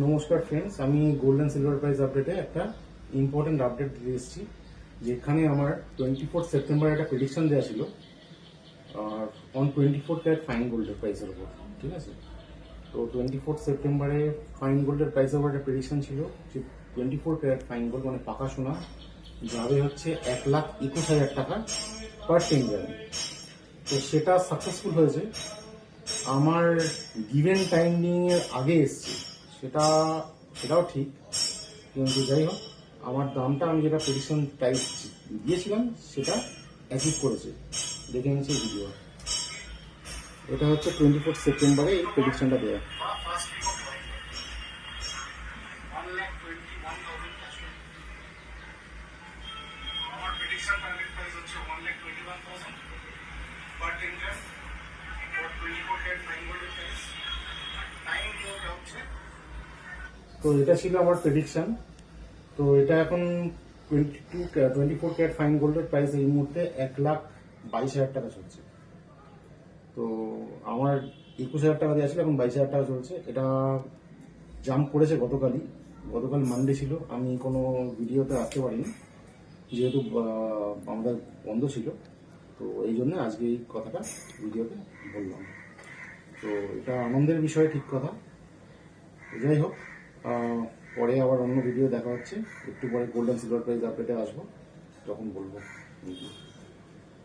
নমস্কার ফ্রেন্ডস, আমি gold and silver price আপডেটে একটা ইম্পর্টেন্ট আপডেট দিয়ে এসেছি। যেখানে আমার 24 সেপ্টেম্বর একটা প্রেডিকশন দেওয়া ছিল আর অন 24 ক্যারেট ফাইন গোল্ডের প্রাইসের উপর। ঠিক আছে, তো 24 সেপ্টেম্বরে ফাইন গোল্ডের প্রাইসের উপর একটা প্রেডিকশন ছিল যে 24 ক্যারেট ফাইন গোল্ড মানে পাকা সোনা যাবে হচ্ছে 1,21,000 টাকা পার 10 গ্রাম। তো সেটা সাকসেসফুল হয়েছে। আমার গিভেন টাইমিং এর আগে এসছে, সেটাও ঠিক, কিন্তু যাই হোক আমার দামটা আমি যেটা প্রেডিকশন প্রাইস দিয়েছিলাম সেটা অ্যাচিভ করেছে। দেখে নিচ্ছি ভিডিও। এটা হচ্ছে 24 সেপ্টেম্বরে এই প্রেডিকশনটা দেওয়া। তো এটা ছিল আমার প্রেডিকশন। তো এটা এখন 24 ক্যারেট ফাইন গোল্ডের প্রাইস এই মুহূর্তে 1,22,000 টাকা চলছে। তো আমার 21,000 টাকা দেওয়া ছিল, এখন 22,000 টাকা চলছে। এটা জাম্প করেছে গতকাল মানডে ছিল, আমি কোনো ভিডিওতে আসতে পারিনি যেহেতু আমাদের বন্ধ ছিল। তো এই জন্য আজকে এই কথাটা ভিডিওতে বললাম। তো এটা আনন্দের বিষয়, ঠিক কথা। যাই হোক, পরে আবার অন্য ভিডিও দেখা হচ্ছে। একটু পরে গোল্ড অ্যান্ড সিলভার প্রাইস আপডেটে আসবো, তখন বলবো।